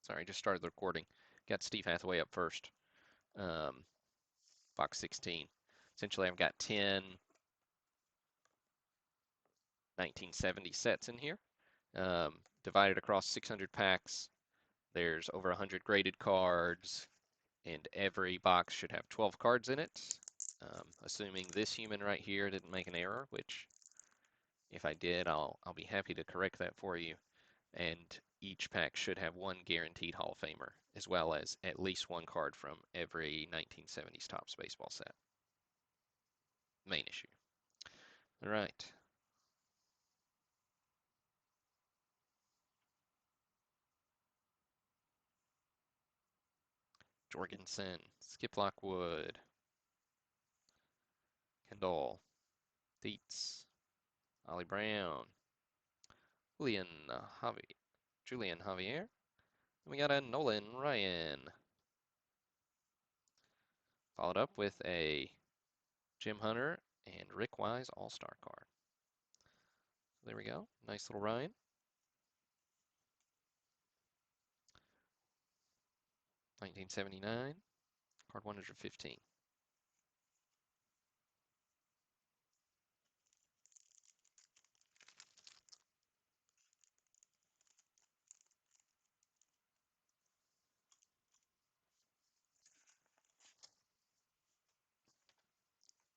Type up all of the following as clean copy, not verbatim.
Sorry, just started the recording. Got Steve Hathaway up first. Um, box 16. Essentially, I've got 10 1970 sets in here, divided across 600 packs. There's over 100 graded cards, and every box should have 12 cards in it. Assuming this human right here didn't make an error, which if I did, I'll be happy to correct that for you. And each pack should have one guaranteed Hall of Famer, as well as at least one card from every 1970s Topps baseball set. Main issue. All right. Jorgensen, Skip Lockwood, Kendall, Dietz, Ollie Brown, Julian Julian Javier. And we got a Nolan Ryan. Followed up with a Jim Hunter and Rick Wise All-Star card. So there we go. Nice little Ryan. $19.79. Card 115.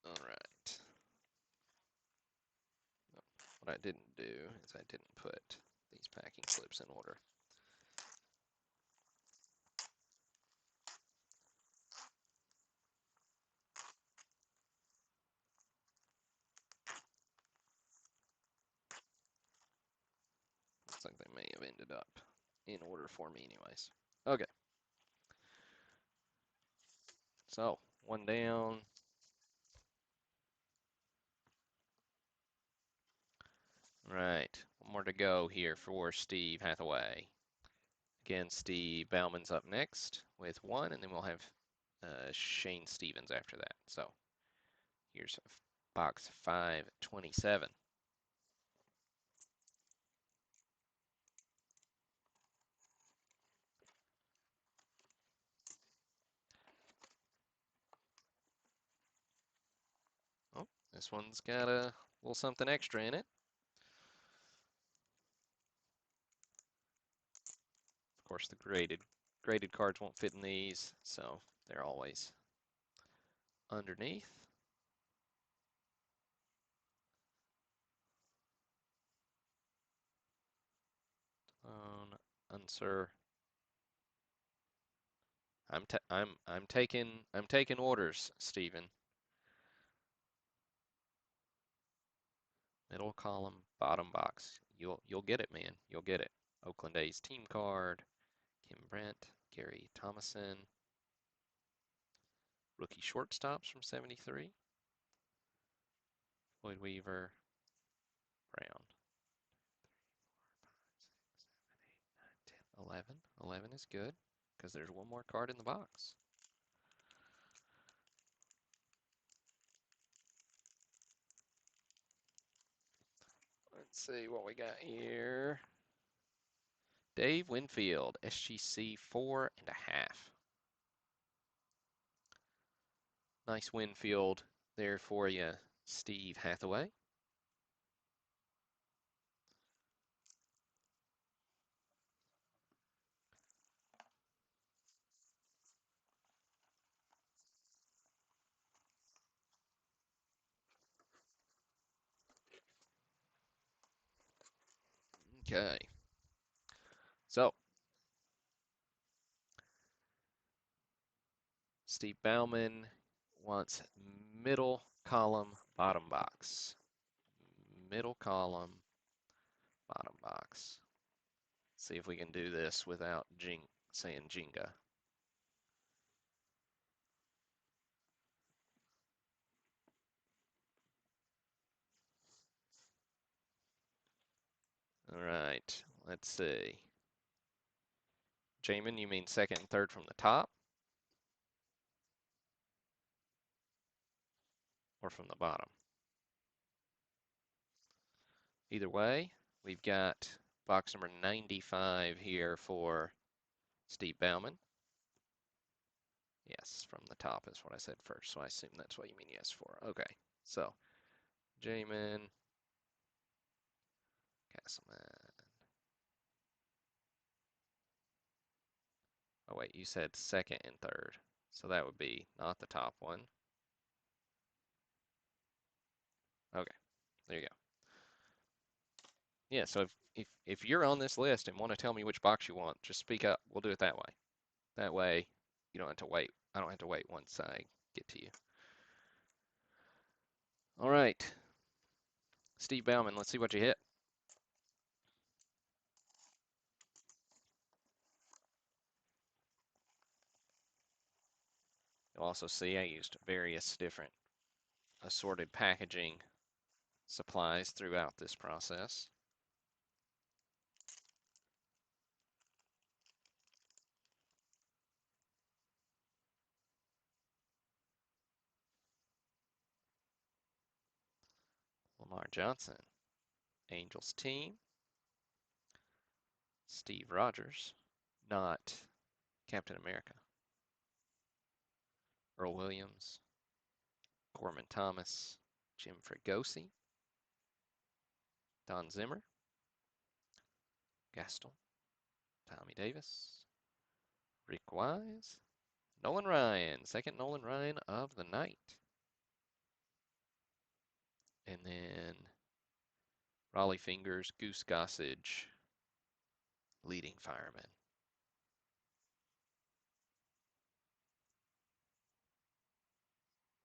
All right. What I didn't do is I didn't put these packing slips in order. Looks like they may have ended up in order for me anyways. Okay. So, one down. All right. One more to go here for Steve Hathaway. Again, Steve Bauman's up next with one, and then we'll have Shane Stevens after that. So, here's box 527. Oh, this one's got a little something extra in it. Of course, the graded cards won't fit in these, so they're always underneath. Unsir. I'm taking orders, Stephen. Middle column, bottom box. You'll get it, man. You'll get it. Oakland A's team card. Kim Brent, Gary Thomason. Rookie shortstops from 73. Floyd Weaver, Brown. 11. 11 is good because there's one more card in the box. Let's see what we got here. Dave Winfield, SGC 4.5. Nice Winfield there for you, Steve Hathaway. Okay. So, Steve Bauman wants middle column, bottom box. Middle column, bottom box. See if we can do this without saying Jenga. All right, let's see. Jamin, you mean second and third from the top? Or from the bottom? Either way, we've got box number 95 here for Steve Bauman. Yes, from the top is what I said first, so I assume that's what you mean yes for. Okay, so Jamin, Castleman. Oh wait, you said second and third, so that would be not the top one. Okay, there you go. Yeah, so if you're on this list and want to tell me which box you want, just speak up. We'll do it that way. That way, you don't have to wait. I don't have to wait once I get to you. All right, Steve Bauman, let's see what you hit. You'll also see I used various different assorted packaging supplies throughout this process. Lamar Johnson, Angels team, Steve Rogers, not Captain America, Earl Williams, Gorman Thomas, Jim Fregosi, Don Zimmer, Gaston, Tommy Davis, Rick Wise, Nolan Ryan, second Nolan Ryan of the night. And then Raleigh Fingers, Goose Gossage, leading fireman.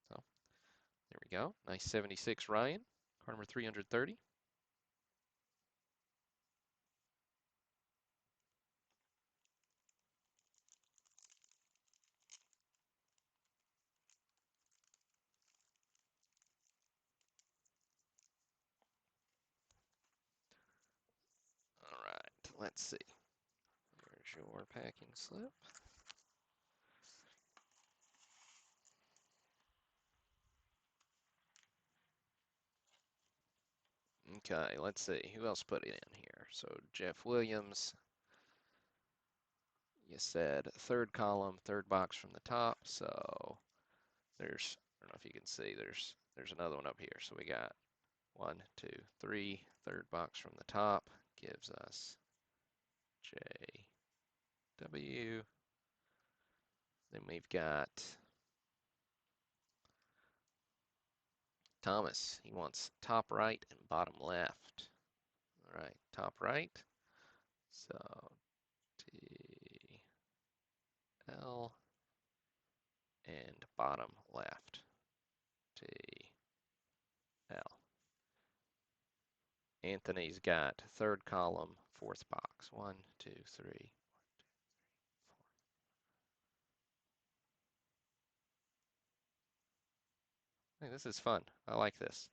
So there we go. Nice 76 Ryan, car number 330. All right, let's see. There's your packing slip. Okay, let's see. Who else put it in here? So Jeff Williams, you said third column, third box from the top. So there's, I don't know if you can see, there's another one up here. So we got 1, 2, 3, third box from the top gives us JW. Then we've got Thomas. He wants top right and bottom left. All right, top right. So TL and bottom left. TL. Anthony's got third column, fourth box. 1, 2, 3. Hey, this is fun. I like this.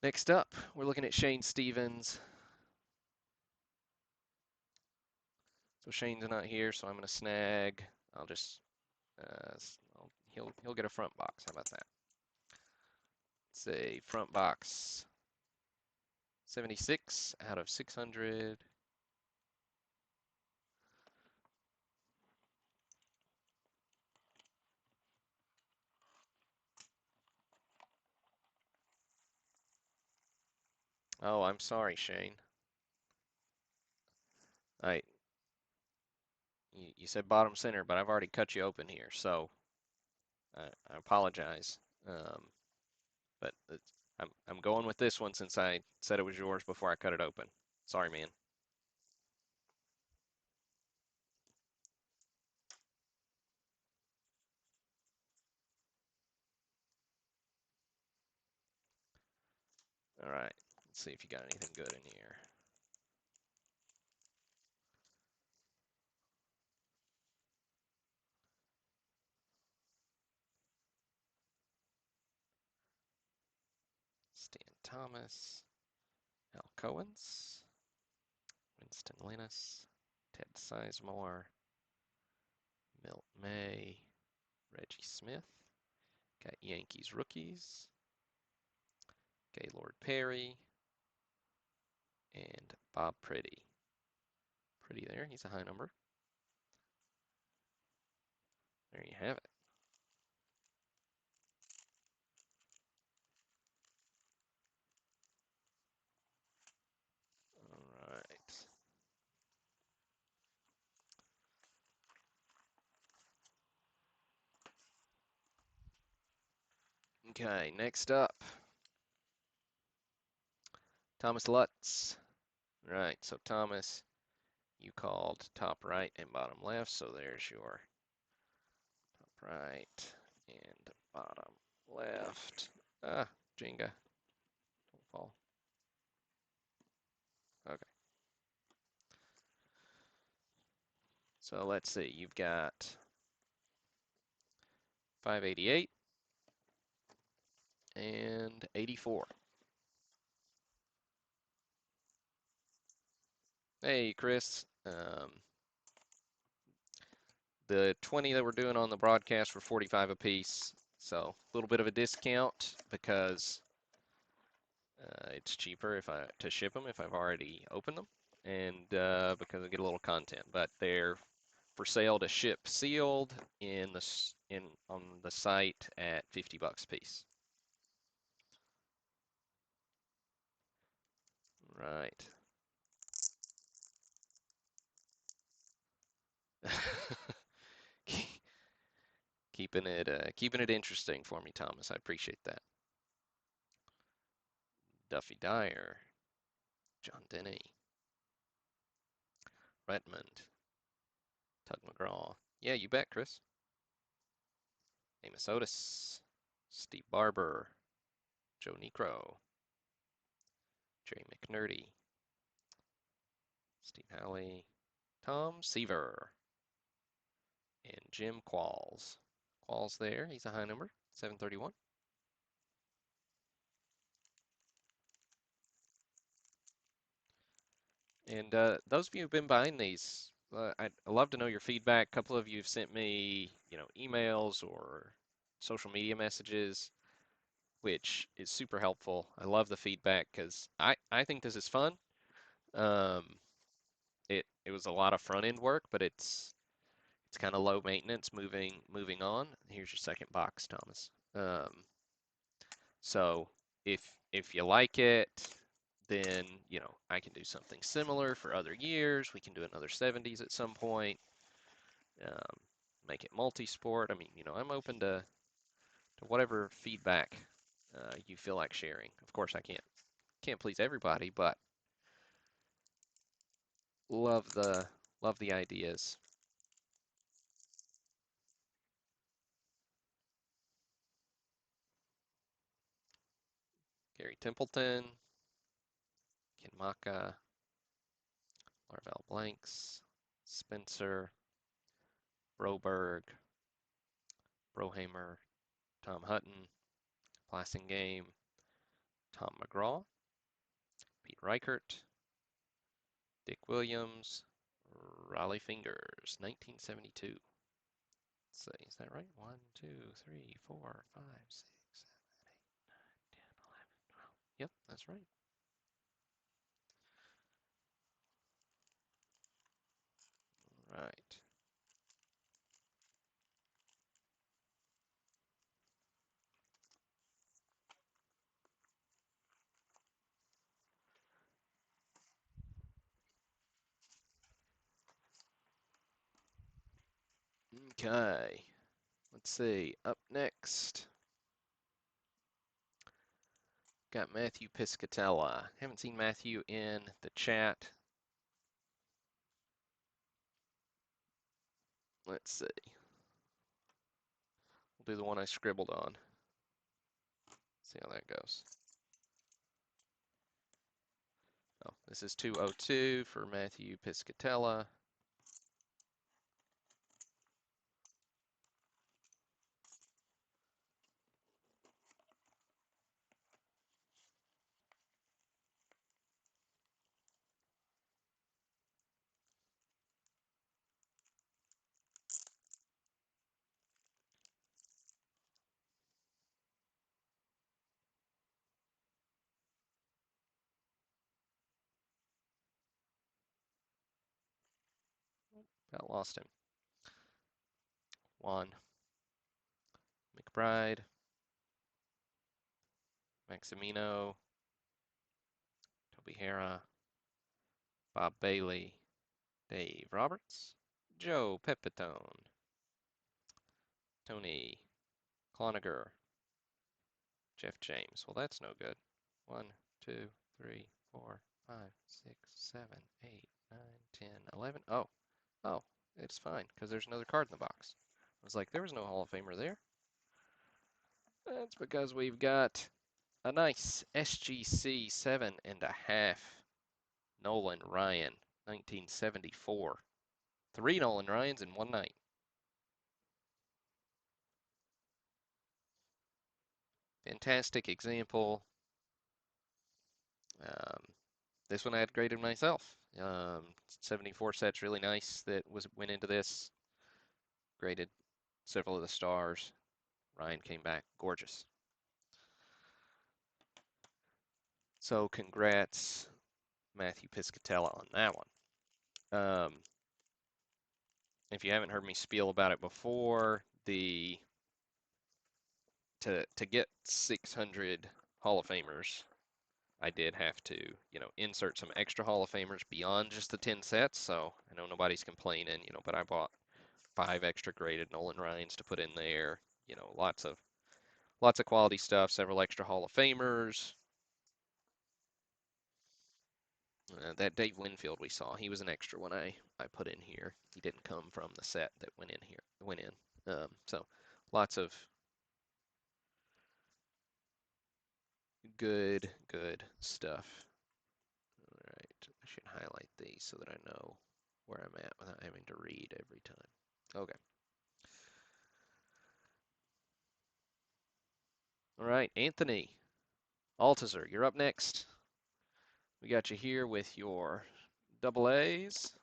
Next up, we're looking at Shane Stevens. So Shane's not here, so I'm going to snag. I'll just he'll get a front box. How about that? Say front box 76 out of 600. Oh, I'm sorry, Shane. I you said bottom center, but I've already cut you open here, so I apologize. But I'm going with this one since I said it was yours before I cut it open. Sorry, man. All right, let's see if you got anything good in here. Stan Thomas, Al Cohens, Winston Linus, Ted Sizemore, Milt May, Reggie Smith. Got Yankees rookies, Gaylord Perry, and Bob Pretty. Pretty there, he's a high number. There you have it. All right. Okay, next up, Thomas Lutz. Right, so Thomas, you called top right and bottom left, so there's your top right and bottom left. Ah, Jenga, don't fall. Okay, so let's see, you've got 588 and 84. Hey, Chris. The 20 that we're doing on the broadcast were 45 apiece, so a little bit of a discount because it's cheaper if I to ship them if I've already opened them, and because I get a little content. But they're for sale to ship sealed in on the site at $50 a piece. Right. Keeping it interesting for me, Thomas. I appreciate that. Duffy Dyer, John Denny, Redmond, Tug McGraw. Yeah, you bet, Chris. Amos Otis, Steve Barber, Joe Necro, Jay McNerdy, Steve Howley, Tom Seaver, and Jim Qualls. Qualls there, he's a high number, 731. And those of you who've been buying these, I'd love to know your feedback. A couple of you have sent me, emails or social media messages, which is super helpful. I love the feedback because I think this is fun. Um, it was a lot of front end work, but it's kind of low maintenance moving on. Here's your second box, Thomas. So if you like it, then I can do something similar for other years. We can do another 70s at some point. Um, make it multi-sport. I mean, I'm open to whatever feedback you feel like sharing. Of course, I can't please everybody, but love the ideas. Gary Templeton, Ken Maka, Larval Blanks, Spencer, Broberg, Brohamer, Tom Hutton, Game, Tom McGraw, Pete Reichert, Dick Williams, Raleigh Fingers, 1972. Let's see, is that right? 1, 2, 3, 4, 5, 6, 7, 8, 9, 10, 11, 12. Yep, that's right. Right. Okay. Let's see. Up next, got Matthew Piscatella. Haven't seen Matthew in the chat. Let's see. We'll do the one I scribbled on. See how that goes. Oh, this is 202 for Matthew Piscatella. About lost him. Juan McBride, Maximino, Toby Hara, Bob Bailey, Dave Roberts, Joe Pepitone, Tony Cloninger, Jeff James. Well, that's no good. 1, 2, 3, 4, 5, 6, 7, 8, 9, 10, 11. Oh, it's fine because there's another card in the box. I was like, there was no Hall of Famer there. That's because we've got a nice SGC 7.5 Nolan Ryan, 1974. 3 Nolan Ryans in one night. Fantastic example. Um, this one I had graded myself. 74 set's really nice that went into this. Graded several of the stars. Ryan came back gorgeous. So congrats, Matthew Piscatella, on that one. If you haven't heard me spiel about it before, to get 600 Hall of Famers, I did have to, insert some extra Hall of Famers beyond just the 10 sets. So I know nobody's complaining, but I bought 5 extra graded Nolan Ryans to put in there. Lots of quality stuff, several extra Hall of Famers. That Dave Winfield we saw, he was an extra one I put in here. He didn't come from the set that went in. So lots of good stuff. All right, I should highlight these so that I know where I'm at without having to read every time. Okay. All right, Anthony Altizer, you're up next. We got you here with your double A's.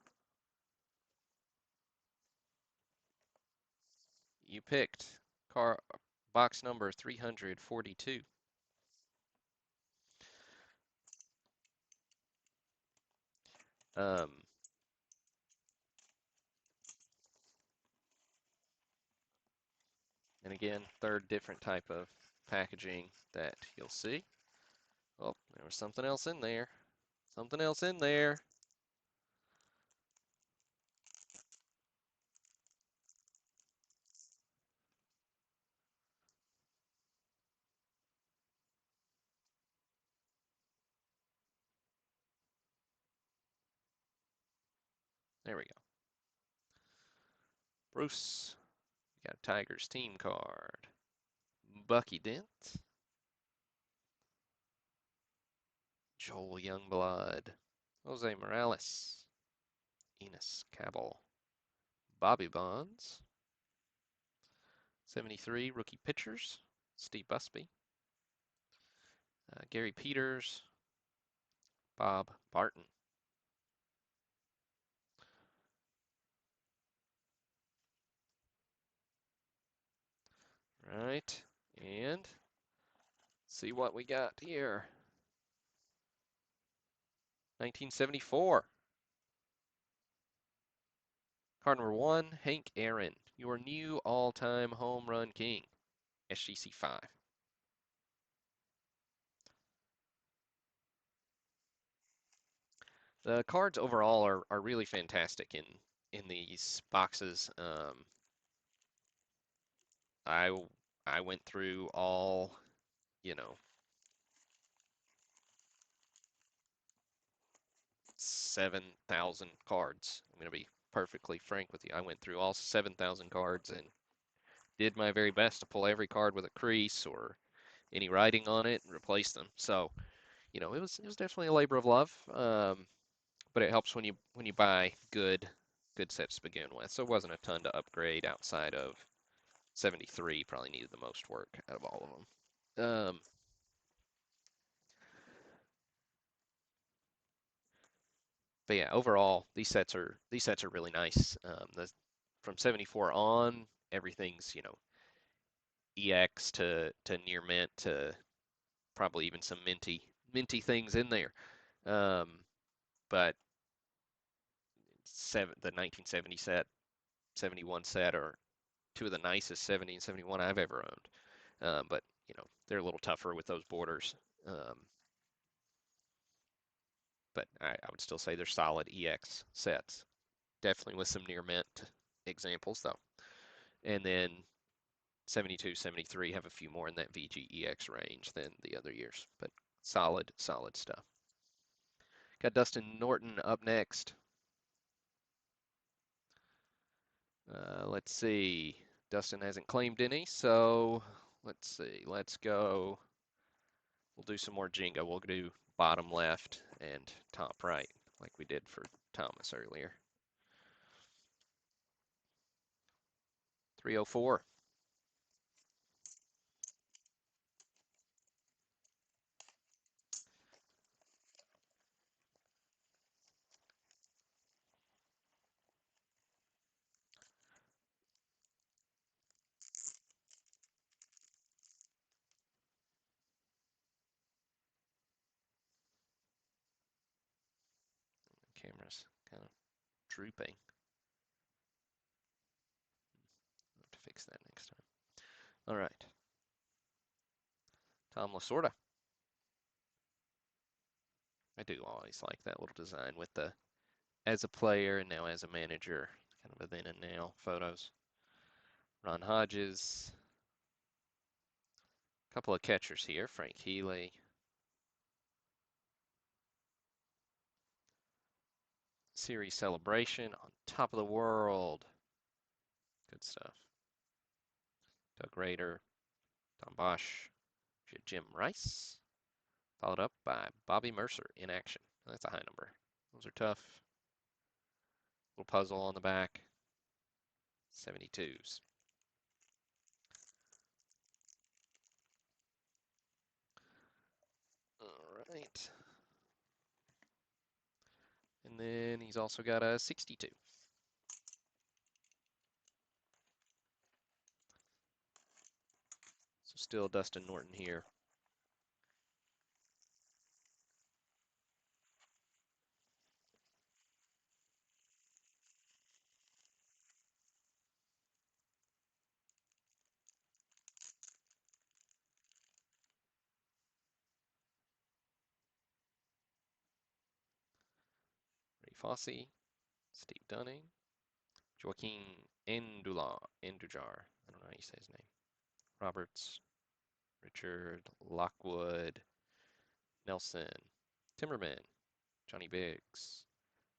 You picked car box number 342. Um, and again, third different type of packaging that you'll see. Oh, there was something else in there. Something else in there. There we go. Bruce. We got Tigers team card. Bucky Dent. Joel Youngblood. Jose Morales. Enos Cabell. Bobby Bonds. 73 rookie pitchers. Steve Busby. Gary Peters. Bob Barton. Right, and see what we got here. 1974. Card number 1, Hank Aaron, your new all-time home run king, SGC 5. The cards overall are really fantastic in these boxes. I I went through all, you know, 7,000 cards. I'm going to be perfectly frank with you. I went through all 7,000 cards and did my very best to pull every card with a crease or any writing on it and replace them. So, it was definitely a labor of love. But it helps when you buy good sets to begin with. So it wasn't a ton to upgrade outside of 73. Probably needed the most work out of all of them. But yeah, overall these sets are really nice. From 74 on, everything's EX to near mint to probably even some minty things in there. Um, but the 1970 set, 71 set are two of the nicest 70 and 71 I've ever owned. But you know, they're a little tougher with those borders. Um, but I would still say they're solid EX sets. Definitely with some near mint examples though. And then 72, 73 have a few more in that VGEX range than the other years, but solid stuff. Got Dustin Norton up next. Let's see. Dustin hasn't claimed any, so let's see. Let's go. We'll do some more Jenga. We'll do bottom left and top right, like we did for Thomas earlier. 304. Camera's kind of drooping. I'll have to fix that next time. All right. Tom Lasorda. I do always like that little design with the as a player and now as a manager, kind of a then and now photos. Ron Hodges. A couple of catchers here. Frank Healy. Series celebration on top of the world. Good stuff. Doug Rader, Tom Bosch, Jim Rice, followed up by Bobby Mercer in action. That's a high number. Those are tough. Little puzzle on the back. 72s. All right. And then he's also got a 62. So still Dustin Norton here. Ray Fosse, Steve Dunning, Joaquin Andujar. I don't know how you say his name. Roberts, Richard Lockwood, Nelson, Timmerman, Johnny Biggs,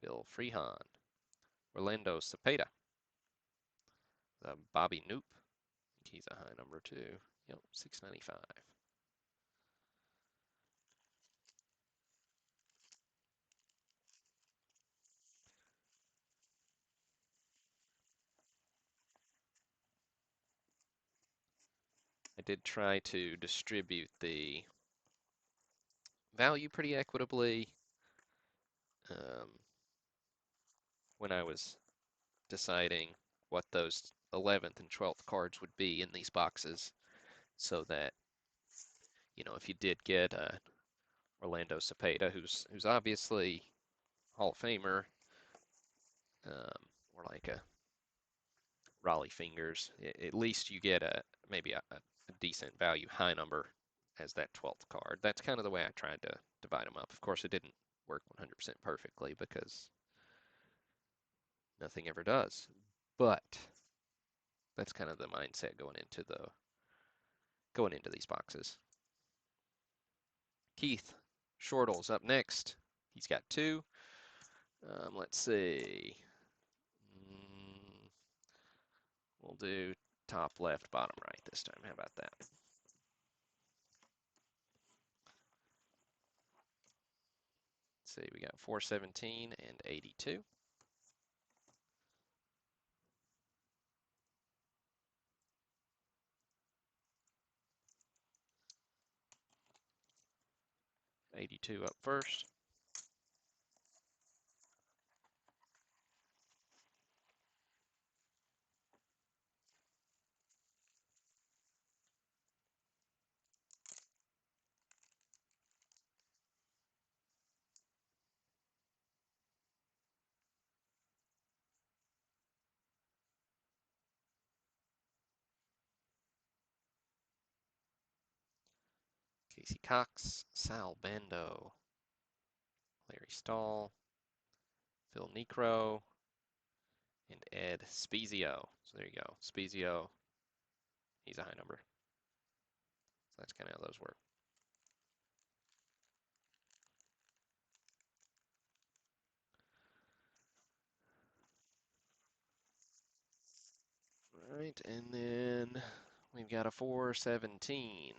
Bill Freehan, Orlando Cepeda, Bobby Noop. I think he's a high number too. Yep, 695. I did try to distribute the value pretty equitably um, when I was deciding what those 11th and 12th cards would be in these boxes so that, you know, if you did get Orlando Cepeda, who's obviously Hall of Famer, or like a Raleigh Fingers, at least you get maybe a decent value high number as that 12th card. That's kind of the way I tried to divide them up. Of course, it didn't work 100% perfectly because nothing ever does. But that's kind of the mindset going into these boxes. Keith Shortle's up next. He's got two. Let's see. We'll do top left, bottom right this time. How about that? Let's see, we got 417 and 82. 82 up first. Casey Cox, Sal Bando, Larry Stahl, Phil Necro, and Ed Spezio. So there you go. Spezio, he's a high number. So that's kind of how those work. All right, and then we've got a 417.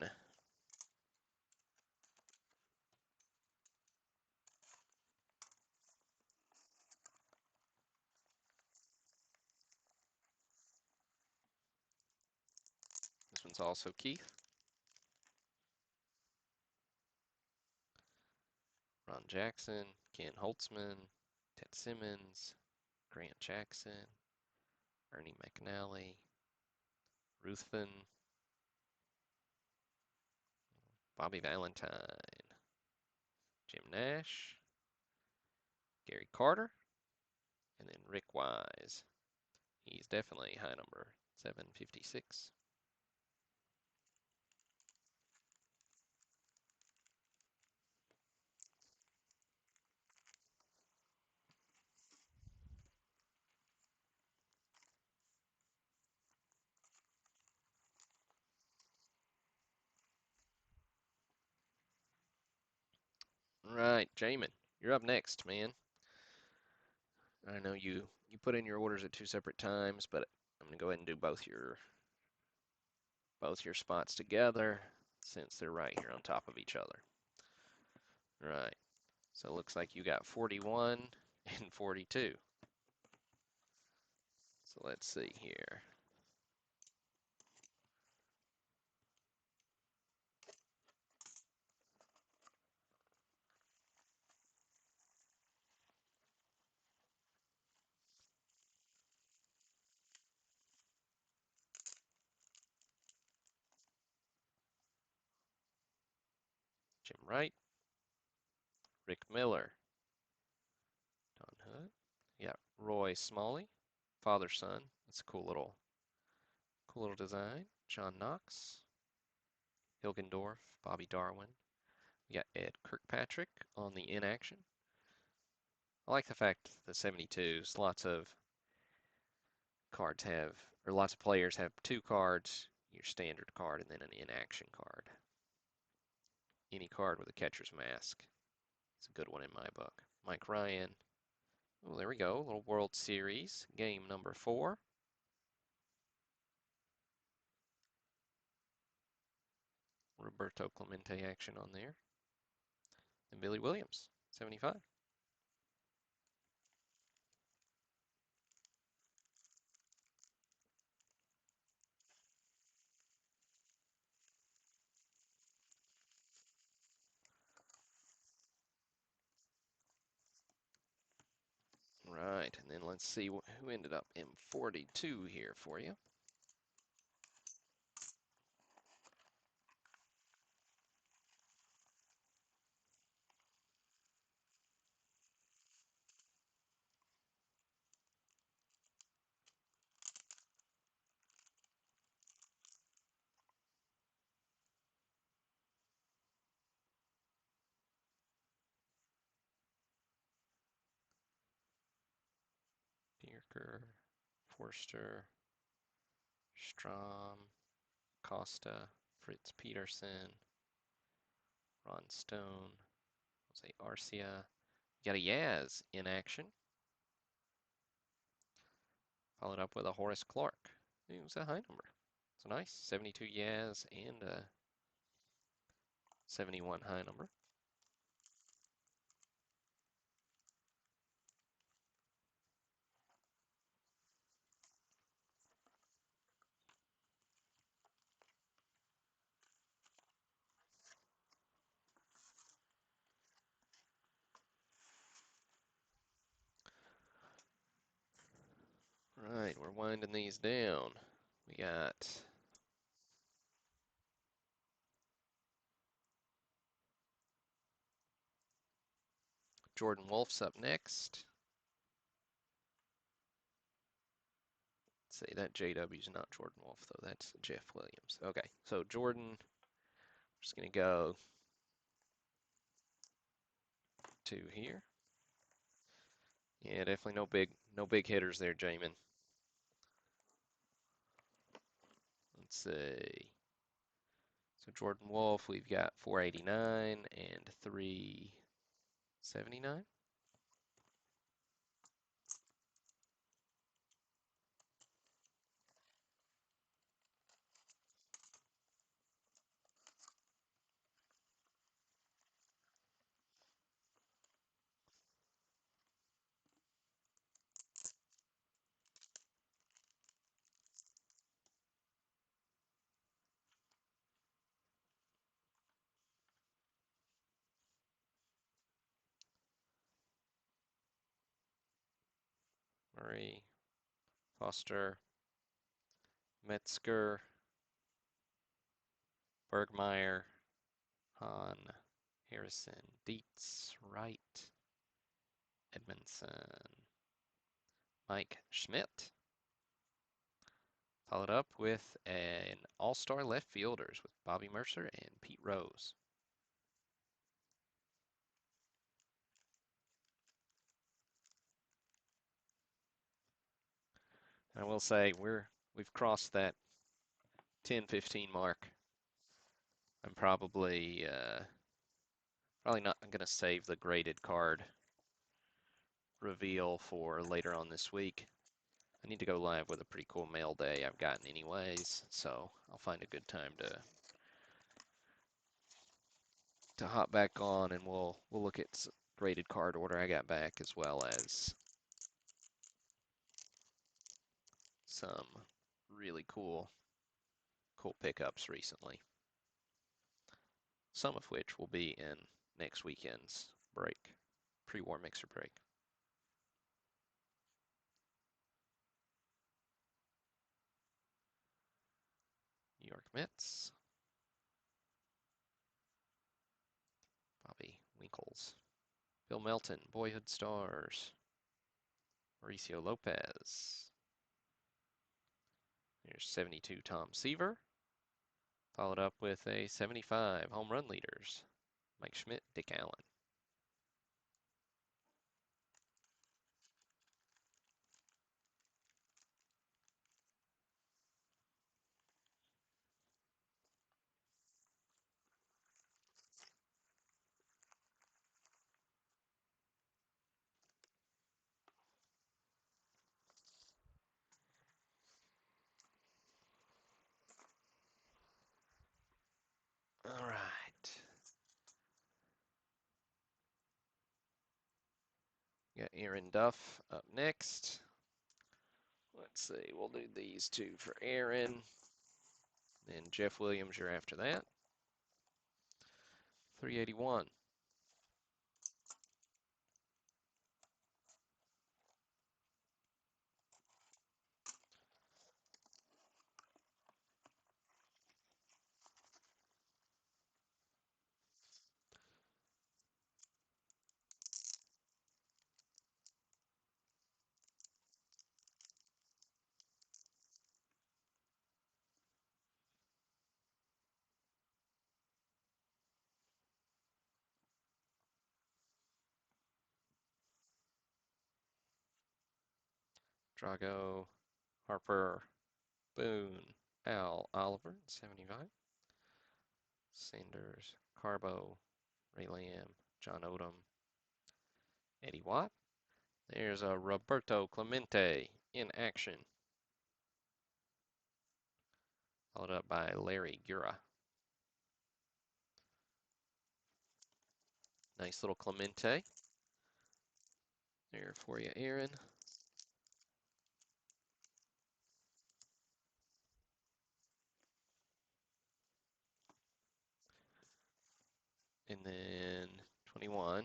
This one's also Keith. Ron Jackson, Ken Holtzman, Ted Simmons, Grant Jackson, Ernie McNally, Ruthven, Bobby Valentine, Jim Nash, Gary Carter, and then Rick Wise. He's definitely high number 756. All right, Jamin, you're up next, man. I know you put in your orders at two separate times, but I'm gonna go ahead and do both your spots together since they're right here on top of each other. All right. So it looks like you got 41 and 42. So let's see here. Jim Wright, Rick Miller, Don Hood. You got Roy Smalley, father son. That's a cool little design. John Knox, Hilgendorf, Bobby Darwin. We got Ed Kirkpatrick on the in action. I like the fact the 72s, lots of players have two cards, your standard card, and then an in-action card. Any card with a catcher's mask. It's a good one in my book. Mike Ryan. Oh, there we go. Little World Series, game number 4. Roberto Clemente action on there. And Billy Williams, 75. Right, and then let's see who ended up in 42 here for you. Dierker, Forster, Strom, Costa, Fritz Peterson, Ron Stone, Jose Arcia. You got a Yaz in action. Followed up with a Horace Clark. It was a high number. So nice. 72 Yaz and a 71 high number. Right, we're winding these down. We got Jordan Wolf's up next. Let's see, that JW's not Jordan Wolf, though. That's Jeff Williams. Okay, so Jordan Just gonna go 2 here. Yeah, definitely no big hitters there, Jamin. Let's see. So Jordan Wolf, we've got 489 and 379. Murray, Foster, Metzger, Bergmeyer, Hahn, Harrison, Dietz, Wright, Edmondson, Mike Schmidt. Followed up with an all-star left fielders with Bobby Mercer and Pete Rose. And I will say we've crossed that 10-15 mark. I'm probably not going to save the graded card reveal for later on this week. I need to go live with a pretty cool mail day I've gotten anyways, so I'll find a good time to hop back on, and we'll look at graded card order I got back, as well as some really cool pickups recently, some of which will be in next weekend's break, pre-war mixer break. New York Mets, Bobby Winkles, Bill Melton, Boyhood Stars, Mauricio Lopez. Here's 72 Tom Seaver, followed up with a 75 home run leaders, Mike Schmidt, Dick Allen. All right. Got Aaron Duff up next. Let's see, we'll do these two for Aaron. Then Jeff Williams, you're after that. 381. Drago, Harper, Boone, Al Oliver, 75. Sanders, Carbo, Ray Lamb, John Odom, Eddie Watt. There's a Roberto Clemente in action. Followed up by Larry Gura. Nice little Clemente there for you, Aaron. And then 21.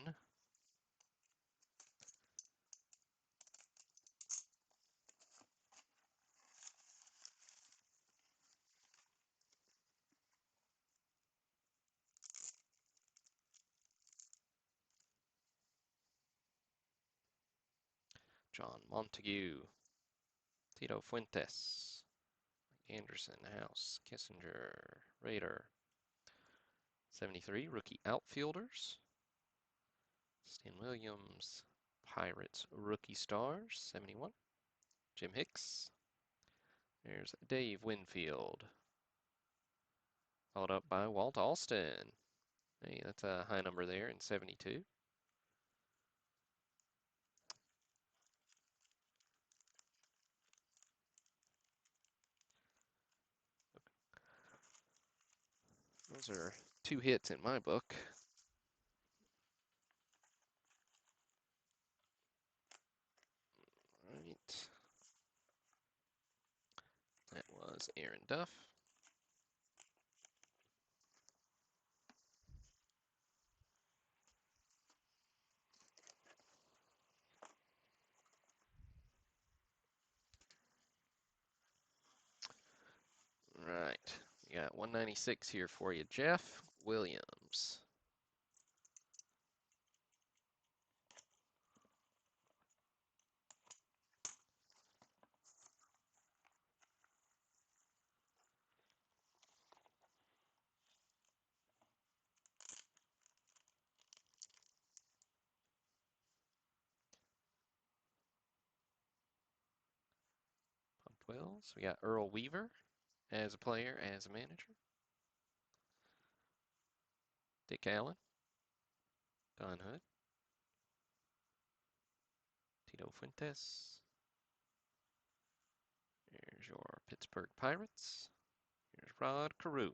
John Montague, Tito Fuentes, Anderson, House, Kissinger, Rader, 73 rookie outfielders. Stan Williams, Pirates rookie stars, 71. Jim Hicks. There's Dave Winfield. Followed up by Walt Alston. Hey, that's a high number there in 72. Those are 2 hits in my book. All right. That was Aaron Duff. Right. We got 196 here for you, Jeff Williams. Pumped Wells. We got Earl Weaver as a player, as a manager. Dick Allen. Don Hood. Tito Fuentes. Here's your Pittsburgh Pirates. Here's Rod Carew.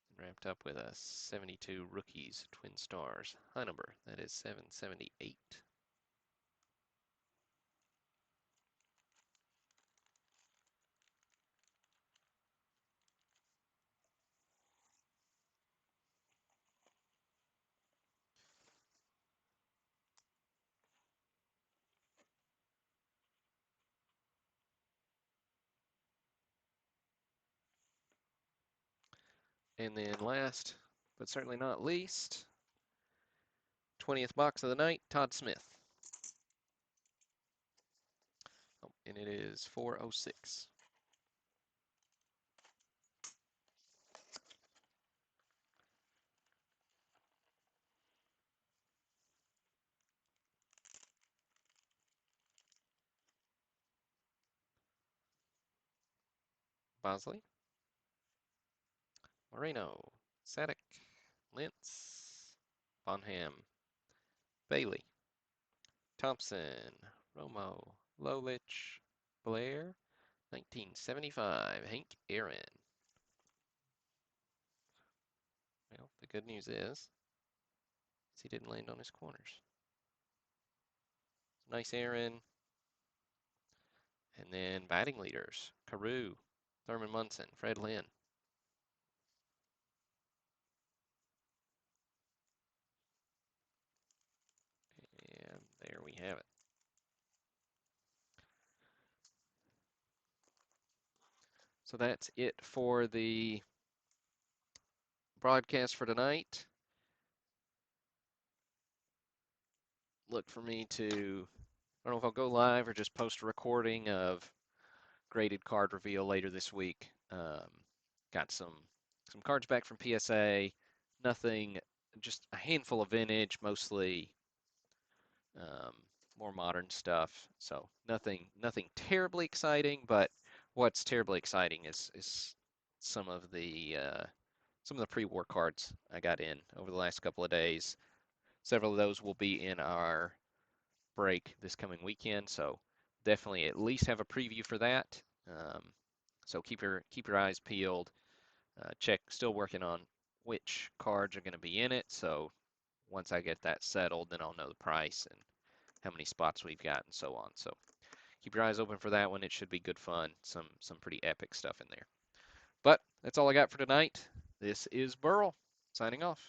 And wrapped up with a 72 rookies, Twin Stars. High number, that is 778. And then last, but certainly not least, 20th box of the night, Todd Smith. Oh, and it is 406. Bosley, Moreno, Sadek, Lentz, Bonham, Bailey, Thompson, Romo, Lolich, Blair, 1975, Hank Aaron. Well, the good news is he didn't land on his corners. Nice Aaron. And then batting leaders, Carew, Thurman Munson, Fred Lynn. And there we have it. So that's it for the broadcast for tonight. Look for me to, I don't know if I'll go live or just post a recording of graded card reveal later this week. Got some cards back from PSA. Nothing, just a handful of vintage, mostly um, more modern stuff. So nothing terribly exciting, but what's terribly exciting is some of the pre-war cards I got in over the last couple of days. Several of those will be in our break this coming weekend, so definitely at least have a preview for that. So keep your eyes peeled. Still working on which cards are going to be in it. So once I get that settled, then I'll know the price and how many spots we've got and so on. So keep your eyes open for that one. It should be good fun. Some pretty epic stuff in there. But that's all I got for tonight. This is Burl signing off.